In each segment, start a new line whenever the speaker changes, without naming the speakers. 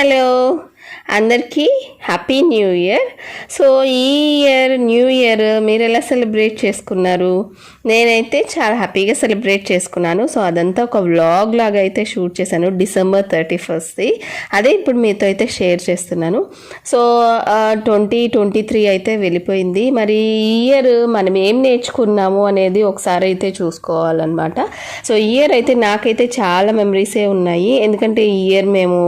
Hello అందరికీ happy new year. So ఈ new year మీరు ఎలా సెలబ్రేట్ చేసుకున్నారు? నేనైతే చాలా హ్యాపీగా సెలబ్రేట్ చేసుకున్నాను. సో అదంతా ఒక వ్లాగ్ లాగా అయితే షూట్ చేశాను December 31st. అదే ఇప్పుడు మీతో అయితే షేర్ చేస్తున్నాను. సో 2023 అయితే వెళ్ళిపోయింది. మరి ఈ ఇయర్ మనం ఏం నేర్చుకున్నాము అనేది ఒకసారి అయితే చూసుకోవాలన్నమాట. సో ఈ ఇయర్ అయితే నాకైతే చాలా మెమరీసే ఉన్నాయి. ఎందుకంటే ఈ ఇయర్ మేము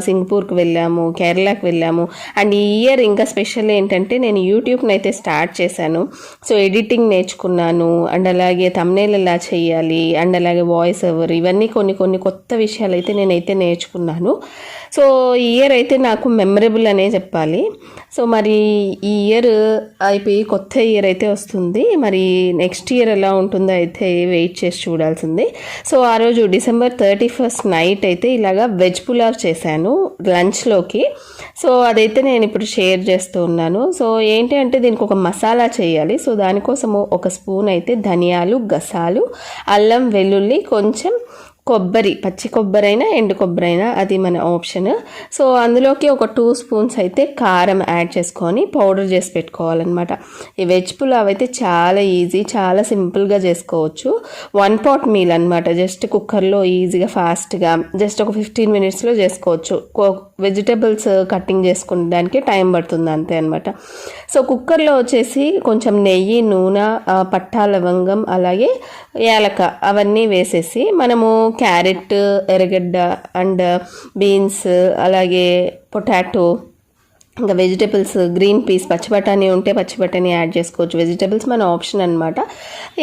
సింగపూర్కి వెళ్ళాము, కేరళకి వెళ్ళాము. అండ్ ఈ ఇయర్ ఇంకా స్పెషల్ ఏంటంటే నేను యూట్యూబ్ని అయితే స్టార్ట్ చేశాను. సో ఎడిటింగ్ నేర్చుకున్నాను. అండ్ అలాగే థంబ్నెయిల్ ఎలా చేయాలి, అండ్ అలాగే వాయిస్ ఓవర్, ఇవన్నీ కొన్ని కొత్త విషయాలు అయితే నేనైతే నేర్చుకున్నాను. సో ఈ ఇయర్ అయితే నాకు మెమరబుల్ అనే చెప్పాలి. సో మరి ఈ ఇయర్ అయిపోయి కొత్త ఇయర్ అయితే వస్తుంది. మరి నెక్స్ట్ ఇయర్ ఎలా ఉంటుందో అయితే వెయిట్ చేసి చూడాల్సింది. సో ఆ రోజు December 31st నైట్ అయితే ఇలాగా వెజ్ పులావ్ చేశాను లంచ్లోకి. సో అదైతే నేను ఇప్పుడు షేర్ చేస్తూ ఉన్నాను. సో ఏంటి అంటే దీనికి ఒక మసాలా చేయాలి. సో దానికోసము ఒక స్పూన్ అయితే ధనియాలు, గసాలు, అల్లం, వెల్లుల్లి, కొంచెం కొబ్బరి, పచ్చి కొబ్బరి అయినా ఎండు కొబ్బరి అయినా అది మన ఆప్షన్. సో అందులోకి ఒక 2 స్పూన్స్ అయితే కారం యాడ్ చేసుకొని పౌడర్ చేసి పెట్టుకోవాలన్నమాట. ఈ వెజ్ పులావ్ అయితే చాలా ఈజీ, చాలా సింపుల్గా చేసుకోవచ్చు. 1 pot మీల్ అనమాట. జస్ట్ కుక్కర్లో ఈజీగా ఫాస్ట్గా జస్ట్ ఒక 15 minutesలో చేసుకోవచ్చు. వెజిటబుల్స్ కట్టింగ్ చేసుకునేదానికి టైం పడుతుంది అంతే అనమాట. సో కుక్కర్లో వచ్చేసి కొంచెం నెయ్యి, నూనె, పట్టా, లవంగం, అలాగే యాలక అవన్నీ వేసేసి మనము క్యారెట్, ఎర్రగడ్డ అండ్ బీన్స్, అలాగే పొటాటో, ఇంకా వెజిటబుల్స్, గ్రీన్ పీస్, పచ్చి బఠానీ ఉంటే పచ్చి బఠానీ యాడ్ చేసుకోవచ్చు. వెజిటబుల్స్ మన ఆప్షన్ అనమాట.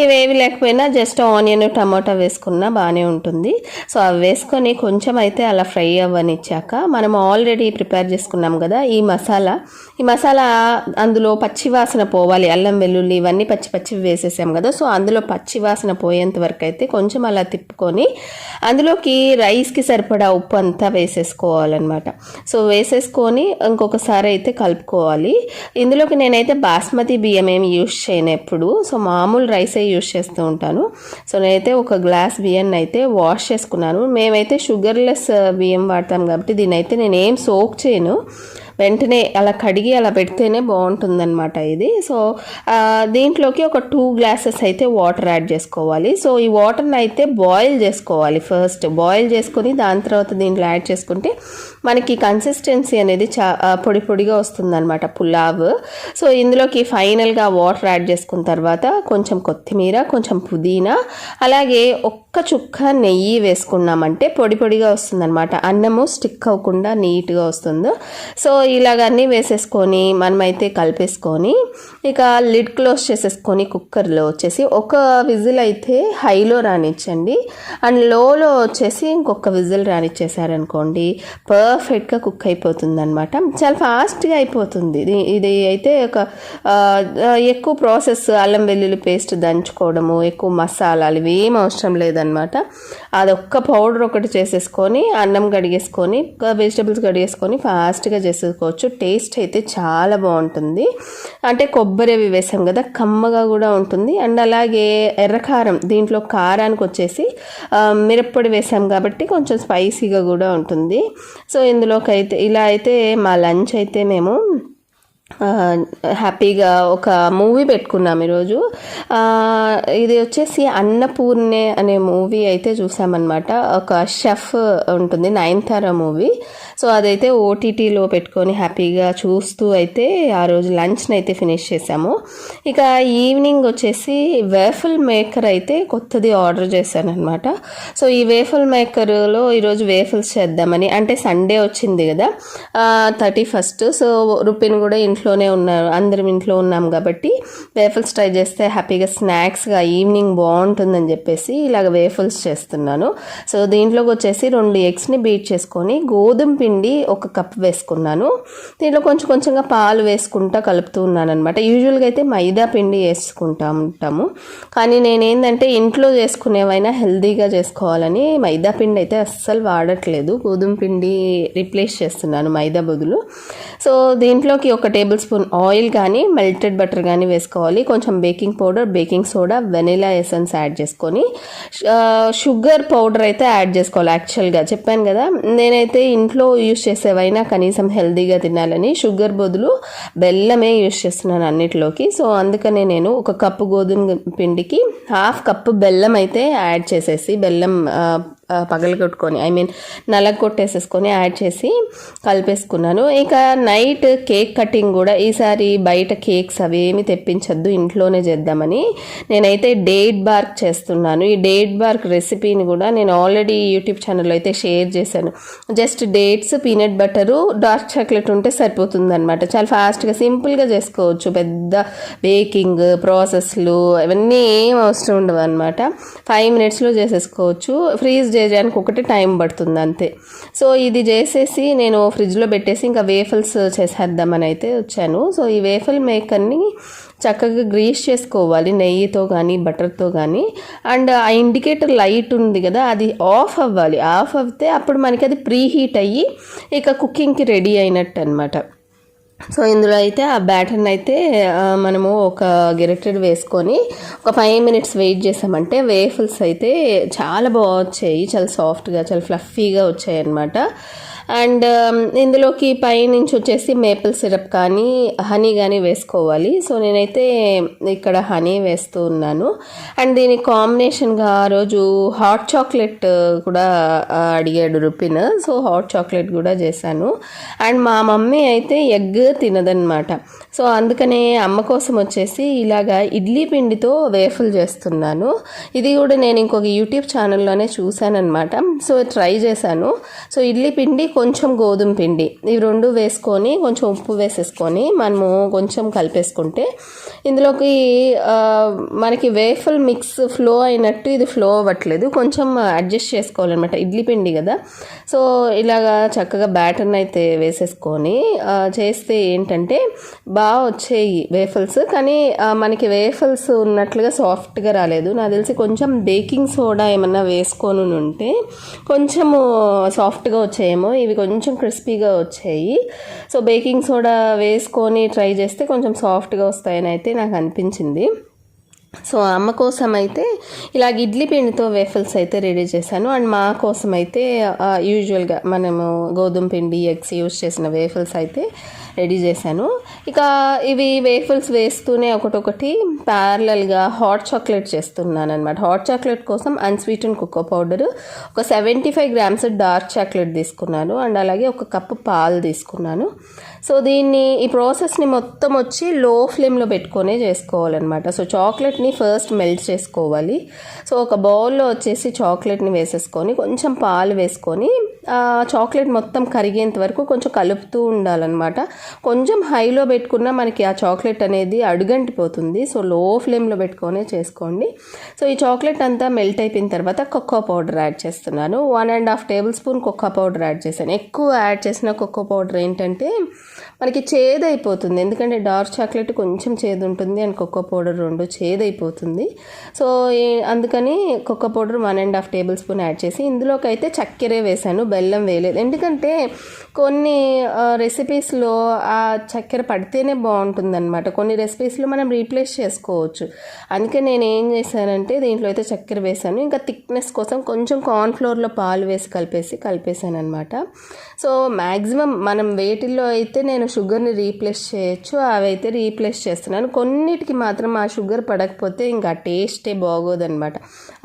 ఇవేవి లేకపోయినా జస్ట్ ఆనియన్, టమాటా వేసుకున్నా బాగానే ఉంటుంది. సో అవి వేసుకొని కొంచెం అయితే అలా ఫ్రై అవ్వనిచ్చాక మనం ఆల్రెడీ ప్రిపేర్ చేసుకున్నాం కదా ఈ మసాలా అందులో పచ్చి వాసన పోవాలి. అల్లం, వెల్లుల్లి ఇవన్నీ పచ్చి వేసేసాం కదా. సో అందులో పచ్చి వాసన పోయేంత వరకు అయితే కొంచెం అలా తిప్పుకొని అందులోకి రైస్కి సరిపడా ఉప్పు అంతా వేసేసుకోవాలన్నమాట. సో వేసేసుకొని ఇంకొకసారి అయితే కలుపుకోవాలి. ఇందులోకి నేనైతే బాస్మతి బియ్యం ఏమి యూస్ చేయను ఎప్పుడు. సో మామూలు రైసే యూస్ చేస్తూ ఉంటాను. సో నేనైతే ఒక గ్లాస్ బియ్యాన్ని అయితే వాష్ చేసుకున్నాను. మేమైతే షుగర్లెస్ బియ్యం వాడతాం కాబట్టి దీన్ని అయితే నేను ఏం సోక్ చేయను, వెంటనే అలా కడిగి అలా పెడితేనే బాగుంటుందన్నమాట ఇది. సో దీంట్లోకి ఒక 2 glasses అయితే వాటర్ యాడ్ చేసుకోవాలి. సో ఈ వాటర్ని అయితే బాయిల్ చేసుకోవాలి. ఫస్ట్ బాయిల్ చేసుకొని దాని తర్వాత దీంట్లో యాడ్ చేసుకుంటే మనకి కన్సిస్టెన్సీ అనేది పొడిగా వస్తుందన్నమాట పులావ్. సో ఇందులోకి ఫైనల్గా వాటర్ యాడ్ చేసుకున్న తర్వాత కొంచెం కొత్తిమీర, కొంచెం పుదీనా, అలాగే ఒక్క చుక్క నెయ్యి వేసుకున్నామంటే పొడిగా వస్తుందన్నమాట. అన్నము స్టిక్ అవ్వకుండా నీట్గా వస్తుంది. సో ఇలాగన్నీ వేసేసుకొని మనమైతే కలిపేసుకొని ఇక లిడ్ క్లోజ్ చేసేసుకొని కుక్కర్లో వచ్చేసి ఒక విజిల్ అయితే హైలో రానిచ్చండి. అండ్ లోలో వచ్చేసి ఇంకొక విజిల్ రానిచ్చేసారనుకోండి పర్ఫెక్ట్గా కుక్ అయిపోతుంది అనమాట. చాలా ఫాస్ట్గా అయిపోతుంది. ఇది అయితే ఒక ఎక్కువ ప్రాసెస్, అల్లం వెల్లుల్లి పేస్ట్ దంచుకోవడము, ఎక్కువ మసాలాలు ఇవేం అవసరం లేదనమాట. అదొక్క పౌడర్ ఒకటి చేసేసుకొని అన్నం కడిగేసుకొని వెజిటబుల్స్ కడిగేసుకొని ఫాస్ట్గా చేసేసుకోవచ్చు. టేస్ట్ అయితే చాలా బాగుంటుంది. అంటే కొబ్బరి అవి వేసాం కదా, కమ్మగా కూడా ఉంటుంది. అండ్ అలాగే ఎర్రకారం, దీంట్లో కారానికి వచ్చేసి మిరప్పొడి వేసాం కాబట్టి కొంచెం స్పైసీగా కూడా ఉంటుంది. సో ఇందులోకి అయితే ఇలా అయితే మా లంచ్ అయితే మేము హ్యాపీగా ఒక మూవీ పెట్టుకున్నాం ఈరోజు. ఇది వచ్చేసి అన్నపూర్ణే అనే మూవీ అయితే చూసామన్నమాట. ఒక షెఫ్ ఉంటుంది, నయనతార మూవీ. సో అదైతే ఓటీటీలో పెట్టుకొని హ్యాపీగా చూస్తూ అయితే ఆ రోజు లంచ్ని అయితే ఫినిష్ చేసాము. ఇక ఈవినింగ్ వచ్చేసి వేఫల్ మేకర్ అయితే కొత్తది ఆర్డర్ చేశాను అనమాట. సో ఈ వేఫల్ మేకర్లో ఈరోజు వేఫల్స్ చేద్దామని, అంటే సండే వచ్చింది కదా 31st. సో రుపిన్ కూడా ఇంట్లోనే ఉన్నారు, అందరం ఇంట్లో ఉన్నాం కాబట్టి వేఫల్స్ ట్రై చేస్తే హ్యాపీగా స్నాక్స్గా ఈవినింగ్ బాగుంటుందని చెప్పేసి ఇలాగ వేఫల్స్ చేస్తున్నాను. సో దీంట్లోకి వచ్చేసి 2 ఎగ్స్ని బీట్ చేసుకొని గోధుమ పిండి 1 కప్ వేసుకున్నాను. దీంట్లో కొంచెంగా పాలు వేసుకుంటా కలుపుతూ ఉన్నాను అనమాట. యూజువల్గా అయితే మైదా పిండి వేసుకుంటా ఉంటాము, కానీ నేనేంటంటే ఇంట్లో చేసుకునేవైనా హెల్తీగా చేసుకోవాలని మైదా పిండి అయితే అస్సలు వాడట్లేదు. గోధుమ పిండి రీప్లేస్ చేస్తున్నాను మైదా బదులు. సో దీంట్లోకి 1 టేబుల్ స్పూన్ ఆయిల్ కానీ మెల్టెడ్ బటర్ కానీ వేసుకోవాలి. కొంచెం baking powder, baking soda, vanilla essence add చేసుకొని షుగర్ పౌడర్ అయితే యాడ్ చేసుకోవాలి. యాక్చువల్గా చెప్పాను కదా, నేనైతే ఇంట్లో యూస్ చేసేవైనా కనీసం హెల్తీగా తినాలని షుగర్ బదులు బెల్లమే యూస్ చేస్తున్నాను అన్నిటిలోకి. సో అందుకనే నేను ఒక కప్పు గోధుమ పిండికి హాఫ్ కప్పు బెల్లం అయితే యాడ్ చేసేసి, బెల్లం పగలగొట్టుకొని నలగొట్టేసేసుకొని యాడ్ చేసి కలిపేసుకున్నాను. ఇక నైట్ కేక్ కటింగ్ కూడా ఈసారి బయట కేక్స్ అవేమి తెప్పించద్దు, ఇంట్లోనే చేద్దామని నేనైతే డేట్ బార్క్ చేస్తున్నాను. ఈ డేట్ బార్క్ రెసిపీని కూడా నేను ఆల్రెడీ యూట్యూబ్ ఛానల్లో అయితే షేర్ చేశాను. Just dates, peanut butter, dark chocolate ఉంటే సరిపోతుంది అనమాట. చాలా ఫాస్ట్గా సింపుల్గా చేసుకోవచ్చు. పెద్ద బేకింగ్ ప్రాసెస్లు ఇవన్నీ ఏం అవసరం ఉండవు అనమాట. 5 minutesలో చేసేసుకోవచ్చు. ఫ్రీజ్ చేయడానికి ఒకటి టైం పడుతుంది అంతే. సో ఇది చేసేసి నేను ఫ్రిడ్జ్లో పెట్టేసి ఇంకా వేఫల్స్ చేసేద్దామని అయితే వచ్చాను. సో ఈ వేఫల్ మేకర్ని చక్కగా గ్రీస్ చేసుకోవాలి నెయ్యితో కానీ బటర్తో కానీ. అండ్ ఆ ఇండికేటర్ లైట్ ఉంది కదా, అది ఆఫ్ అవ్వాలి. ఆఫ్ అవుతే అప్పుడు మనకి అది ప్రీ హీట్ అయ్యి ఇక కుకింగ్కి రెడీ అయినట్టు అనమాట. సో ఇందులో అయితే ఆ బ్యాటర్ని అయితే మనము ఒక గెరెటెడ్ వేసుకొని ఒక 5 minutes వెయిట్ చేసామంటే వేఫల్స్ అయితే చాలా బాగా వచ్చాయి. చాలా సాఫ్ట్గా, చాలా ఫ్లఫీగా వచ్చాయి అన్నమాట. అండ్ ఇందులోకి పైనుంచి వచ్చేసి మేపుల్ సిరప్ కానీ హనీ కానీ వేసుకోవాలి. సో నేనైతే ఇక్కడ హనీ వేస్తూ ఉన్నాను. అండ్ దీని కాంబినేషన్గా ఆ రోజు హాట్ చాక్లెట్ కూడా అడిగాడు రుపిన్. సో హాట్ చాక్లెట్ కూడా చేశాను. అండ్ మా మమ్మీ అయితే ఎగ్ తినదనమాట. సో అందుకనే అమ్మ కోసం వచ్చేసి ఇలాగా ఇడ్లీ పిండితో వేఫల్ చేస్తున్నాను. ఇది కూడా నేను ఇంకొక యూట్యూబ్ ఛానల్లోనే చూశానమాట. సో ట్రై చేశాను. సో ఇడ్లీ పిండి, కొంచెం గోధుమ పిండి, ఇవి రెండు వేసుకొని కొంచెం ఉప్పు వేసేసుకొని మనము కొంచెం కలిపేసుకుంటే ఇందులోకి మనకి వేఫల్ మిక్స్ ఫ్లో అయినట్టు ఇది ఫ్లో అవ్వట్లేదు, కొంచెం అడ్జస్ట్ చేసుకోవాలన్నమాట. ఇడ్లీ పిండి కదా. సో ఇలాగా చక్కగా బ్యాటర్ని అయితే వేసేసుకొని చేస్తే ఏంటంటే బాగా వచ్చాయి వేఫల్స్. కానీ మనకి వేఫల్స్ ఉన్నట్లుగా సాఫ్ట్గా రాలేదు. నాకు తెలిసి కొంచెం బేకింగ్ సోడా ఏమన్నా వేసుకొని ఉంటే కొంచెము సాఫ్ట్గా వచ్చాయేమో. ఇవి కొంచెం క్రిస్పీగా వచ్చాయి. సో బేకింగ్ సోడా వేసుకొని ట్రై చేస్తే కొంచెం సాఫ్ట్గా వస్తాయని అయితే నాకు అనిపించింది. సో అమ్మ కోసం అయితే ఇలాగ ఇడ్లీ పిండితో వేఫల్స్ అయితే రెడీ చేశాను. అండ్ మా కోసం అయితే యూజువల్గా మనము గోధుమ పిండి, ఎగ్స్ యూజ్ చేసిన వేఫల్స్ అయితే రెడీ చేశాను. ఇక ఇవి వేఫల్స్ వేస్తూనే ఒకటొకటి ప్యారలల్గా హాట్ చాక్లెట్ చేస్తున్నాను అనమాట. హాట్ చాక్లెట్ కోసం అన్స్వీటెన్ కోకో పౌడర్ ఒక 75 grams డార్క్ చాక్లెట్ తీసుకున్నాను. అండ్ అలాగే ఒక కప్పు పాలు తీసుకున్నాను. సో ఈ ప్రాసెస్ని మొత్తం వచ్చి లో ఫ్లేమ్లో పెట్టుకొనే చేసుకోవాలన్నమాట. సో చాక్లెట్ని ఫస్ట్ మెల్ట్ చేసుకోవాలి. సో ఒక బౌల్లో వచ్చేసి చాక్లెట్ని వేసేసుకొని కొంచెం పాలు వేసుకొని చాక్లెట్ మొత్తం కరిగేంత వరకు కొంచెం కలుపుతూ ఉండాలన్నమాట. కొంచెం హైలో పెట్టుకున్నా మనకి ఆ చాక్లెట్ అనేది అడుగంటిపోతుంది. సో లో ఫ్లేమ్లో పెట్టుకొనే చేసుకోండి. సో ఈ చాక్లెట్ అంతా మెల్ట్ అయిపోయిన తర్వాత కోకో పౌడర్ యాడ్ చేస్తున్నాను. 1.5 tablespoon కోకో పౌడర్ యాడ్ చేశాను. ఎక్కువ యాడ్ చేసిన కోకో పౌడర్ ఏంటంటే మనకి చేదైపోతుంది. ఎందుకంటే డార్క్ చాక్లెట్ కొంచెం చేదు ఉంటుంది అండ్ కోకో పౌడర్ 2 చేదైపోతుంది. సో అందుకని కోకో పౌడర్ 1.5 tablespoon యాడ్ చేసి ఇందులోకి అయితే చక్కెరే వేశాను, బెల్లం వేయలేదు. ఎందుకంటే కొన్ని రెసిపీస్లో ఆ చక్కెర పడితేనే బాగుంటుందన్నమాట. కొన్ని రెసిపీస్లో మనం రీప్లేస్ చేసుకోవచ్చు. అందుకే నేను ఏం చేశానంటే దీంట్లో అయితే చక్కెర వేశాను. ఇంకా థిక్నెస్ కోసం కొంచెం కార్న్ఫ్లోర్లో పాలు వేసి కలిపేశాను అనమాట. సో మ్యాక్సిమం మనం వేటిల్లో అయితే నేను షుగర్ని రీప్లేస్ చేయొచ్చు, అవి అయితే రీప్లేస్ చేస్తున్నాను. కొన్నిటికి మాత్రం ఆ షుగర్ పడకపోతే ఇంకా టేస్టే బాగోదన్నమాట.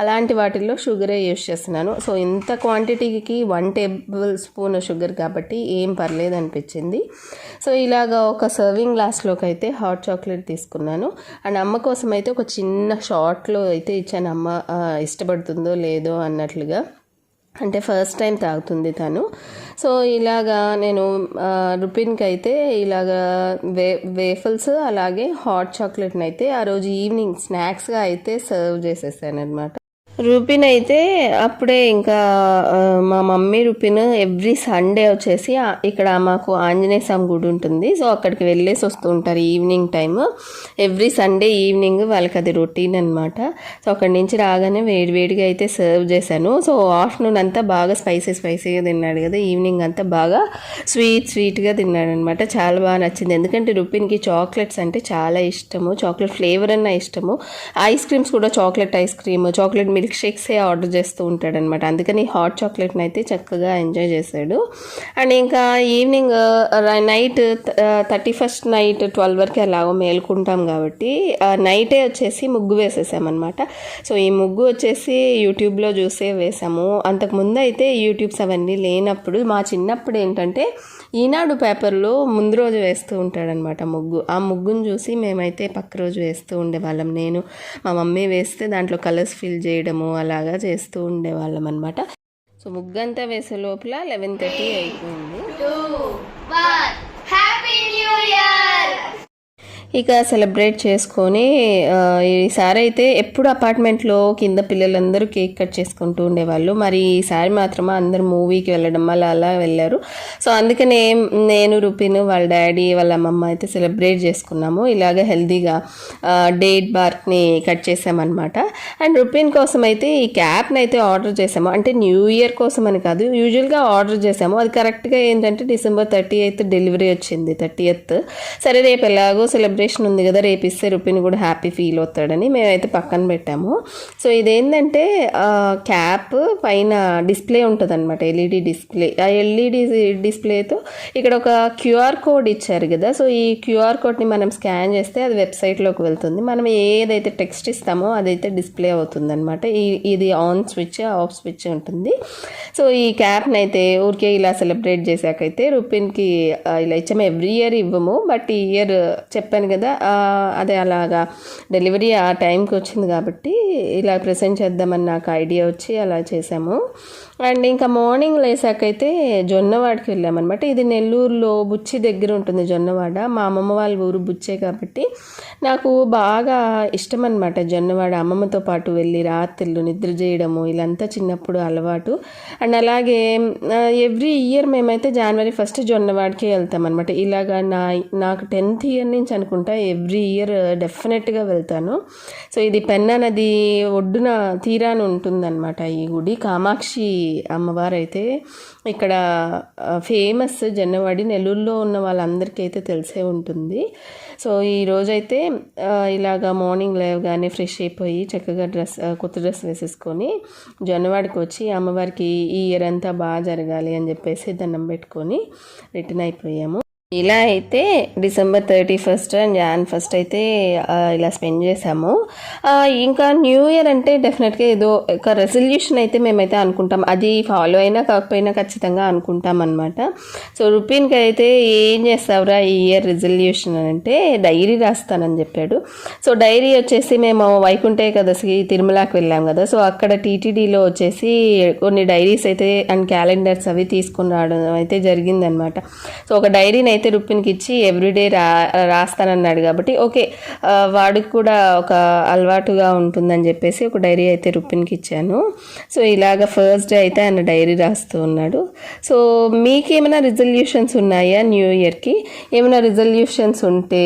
అలాంటి వాటిల్లో షుగరే యూస్ చేస్తున్నాను. సో ఇంత క్వాంటిటీకి 1 tablespoon షుగర్ కాబట్టి ఏం పర్లేదు అనిపించింది. సో ఇలాగా ఒక సర్వింగ్ గ్లాస్లోకి అయితే హాట్ చాక్లెట్ తీసుకున్నాను. అండ్ అమ్మ కోసం అయితే ఒక చిన్న షార్ట్లో అయితే ఇచ్చాను. అమ్మ ఇష్టపడుతుందో లేదో అన్నట్లుగా, అంటే ఫస్ట్ టైం తాగుతుంది తను. సో ఇలాగా నేను రుపిన్కి అయితే ఇలాగా వేఫల్స్ అలాగే హాట్ చాక్లెట్ని అయితే ఆ రోజు ఈవినింగ్ స్నాక్స్గా అయితే సర్వ్ చేసేసాను అనమాట. రూపిన్ అయితే అప్పుడే ఇంకా మా మమ్మీ రూపిన్ ఎవ్రీ సండే వచ్చేసి ఇక్కడ మాకు ఆంజనేయ స్వామి గుడి ఉంటుంది. సో అక్కడికి వెళ్ళేసి వస్తూ ఉంటారు evening time. Every Sunday evening వాళ్ళకి అది రొటీన్ అనమాట. సో అక్కడి నుంచి రాగానే వేడివేడిగా అయితే సర్వ్ చేశాను. సో ఆఫ్టర్నూన్ అంతా బాగా స్పైసీగా తిన్నాడు కదా, ఈవినింగ్ అంతా బాగా స్వీట్గా తిన్నాడు అనమాట. చాలా బాగా నచ్చింది. ఎందుకంటే రూపిన్కి చాక్లెట్స్ అంటే చాలా ఇష్టము, చాక్లెట్ ఫ్లేవర్ అన్న ఇష్టము. ఐస్ క్రీమ్స్ కూడా chocolate ice cream, chocolate milk షేక్సే ఆర్డర్ చేస్తూ ఉంటాడనమాట. అందుకని హాట్ చాక్లెట్ని అయితే చక్కగా ఎంజాయ్ చేశాడు. అండ్ ఇంకా ఈవినింగ్ నైట్ 31st నైట్ 12 వరకు అలాగో మేలుకుంటాం కాబట్టి నైటే వచ్చేసి ముగ్గు వేసేసామన్నమాట. సో ఈ ముగ్గు వచ్చేసి యూట్యూబ్లో చూసే వేసాము. అంతకుముందు అయితే యూట్యూబ్స్ అవన్నీ లేనప్పుడు మా చిన్నప్పుడు ఏంటంటే ఈనాడు పేపర్లో ముందు రోజు వేస్తూ ఉంటాడనమాట ముగ్గు. ఆ ముగ్గును చూసి మేమైతే పక్క రోజు వేస్తూ ఉండేవాళ్ళం. నేను మా మమ్మీ వేస్తే దాంట్లో కలర్స్ ఫిల్ చేయడము అలాగా చేస్తూ ఉండేవాళ్ళం అనమాట. సో ముగ్గు అంతా వేసే లోపల 11:30 అయిపోయింది. ఇక సెలబ్రేట్ చేసుకొని ఈసారి అయితే ఎప్పుడు అపార్ట్మెంట్లో కింద పిల్లలందరూ కేక్ కట్ చేసుకుంటూ ఉండేవాళ్ళు. మరి ఈసారి మాత్రమే అందరు మూవీకి వెళ్ళడం అలా వెళ్ళారు. సో అందుకనే నేను రూపిన్ వాళ్ళ డాడీ వాళ్ళ అమ్మమ్మ అయితే సెలబ్రేట్ చేసుకున్నాము. ఇలాగ హెల్తీగా డేట్ బార్క్ని కట్ చేసామన్నమాట. అండ్ రూపిన్ కోసం అయితే ఈ క్యాప్ని అయితే ఆర్డర్ చేసాము. అంటే న్యూ ఇయర్ కోసం అని కాదు, యూజువల్గా ఆర్డర్ చేసాము. అది కరెక్ట్గా ఏంటంటే December 30th డెలివరీ వచ్చింది, 30th. సరే రేపు ఎలాగో సెలబ్రేట్ ఉంది కదా, రేపు ఇస్తే రూపిన్ కూడా హ్యాపీ ఫీల్ అవుతాడని మేమైతే పక్కన పెట్టాము. సో ఇదేంటంటే క్యాప్ పైన డిస్ప్లే ఉంటుంది అనమాట, ఎల్ఈడి డిస్ప్లే. ఆ ఎల్ఈడి డిస్ప్లేతో ఇక్కడ ఒక క్యూఆర్ కోడ్ ఇచ్చారు కదా. సో ఈ క్యూఆర్ కోడ్ని మనం స్కాన్ చేస్తే అది వెబ్సైట్లోకి వెళ్తుంది. మనం ఏదైతే టెక్స్ట్ ఇస్తామో అదైతే డిస్ప్లే అవుతుంది అనమాట. ఇది ఆన్ స్విచ్ ఆఫ్ స్విచ్ ఉంటుంది. సో ఈ క్యాప్ని అయితే ఊరికే ఇలా సెలబ్రేట్ చేశాకైతే రూపిన్కి ఇలా ఇచ్చాము. ఎవ్రీ ఇయర్ ఇవ్వము, బట్ ఈ ఇయర్ చెప్పాను కదా, అదే అలాగా డెలివరీ ఆ టైంకి వచ్చింది కాబట్టి ఇలా ప్రెజెంట్ చేద్దామని నాకు ఐడియా వచ్చి అలా చేసాము. అండ్ ఇంకా మార్నింగ్ లేసాకైతే జొన్నవాడకి వెళ్ళామన్నమాట. ఇది నెల్లూరులో బుచ్చి దగ్గర ఉంటుంది జొన్నవాడ. మా అమ్మమ్మ వాళ్ళ ఊరు బుచ్చే కాబట్టి నాకు బాగా ఇష్టం అనమాట జొన్నవాడ. అమ్మమ్మతో పాటు వెళ్ళి రాత్రులు నిద్ర చేయడము ఇలాంతా చిన్నప్పుడు అలవాటు. అండ్ అలాగే ఎవ్రీ ఇయర్ మేమైతే January 1 జొన్నవాడకే వెళ్తాం అనమాట. ఇలాగా నాకు 10th ఇయర్ నుంచి అనుకుంటా ఎవ్రీ ఇయర్ డెఫినెట్గా వెళ్తాను. సో ఇది పెన్నా నది ఒడ్డున తీరాన ఉంటుందన్నమాట ఈ గుడి. కామాక్షి అమ్మవారు అయితే ఇక్కడ ఫేమస్. జొన్నవాడి నెల్లూరులో ఉన్న వాళ్ళందరికీ అయితే తెలిసే ఉంటుంది. సో ఈరోజైతే ఇలాగా మార్నింగ్ లేవగానే ఫ్రెష్ అయిపోయి చక్కగా కొత్త డ్రెస్ వేసేసుకొని జొన్నవాడికి వచ్చి అమ్మవారికి ఈ ఇయర్ అంతా బాగా జరగాలి అని చెప్పేసి దండం పెట్టుకొని రిటర్న్ అయిపోయాము. ఇలా అయితే December 31 అండ్ Jan 1 అయితే ఇలా స్పెండ్ చేసాము. ఇంకా న్యూ ఇయర్ అంటే డెఫినెట్గా ఏదో ఒక రెజల్యూషన్ అయితే మేమైతే అనుకుంటాం. అది ఫాలో అయినా కాకపోయినా ఖచ్చితంగా అనుకుంటాం అనమాట. సో రూపిన్కి అయితే ఏం చేస్తావురా ఈ ఇయర్ రెజల్యూషన్ అని అంటే డైరీ రాస్తానని చెప్పాడు. సో డైరీ వచ్చేసి మేము వైకుంఠ ఏకాదశికి తిరుమలకి వెళ్ళాం కదా. సో అక్కడ టీటీడీలో వచ్చేసి కొన్ని డైరీస్ అయితే అండ్ క్యాలెండర్స్ అవి తీసుకుని రావడం అయితే జరిగిందనమాట. సో ఒక డైరీని అయితే రూపిన్కి ఇచ్చి ఎవ్రీడే రాస్తానన్నాడు కాబట్టి ఓకే వాడికి కూడా ఒక అలవాటుగా ఉంటుందని చెప్పేసి ఒక డైరీ అయితే రూపిన్కి ఇచ్చాను. సో ఇలాగ ఫస్ట్ డే అయితే ఆయన డైరీ రాస్తూ ఉన్నాడు. సో మీకేమైనా రిజల్యూషన్స్ ఉన్నాయా న్యూ ఇయర్కి? ఏమైనా రిజల్యూషన్స్ ఉంటే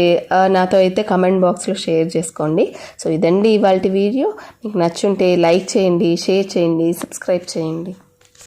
నాతో అయితే కమెంట్ బాక్స్లో షేర్ చేసుకోండి. సో ఇదండి ఇవాళ వీడియో. మీకు నచ్చుంటే లైక్ చేయండి, షేర్ చేయండి, సబ్స్క్రైబ్ చేయండి.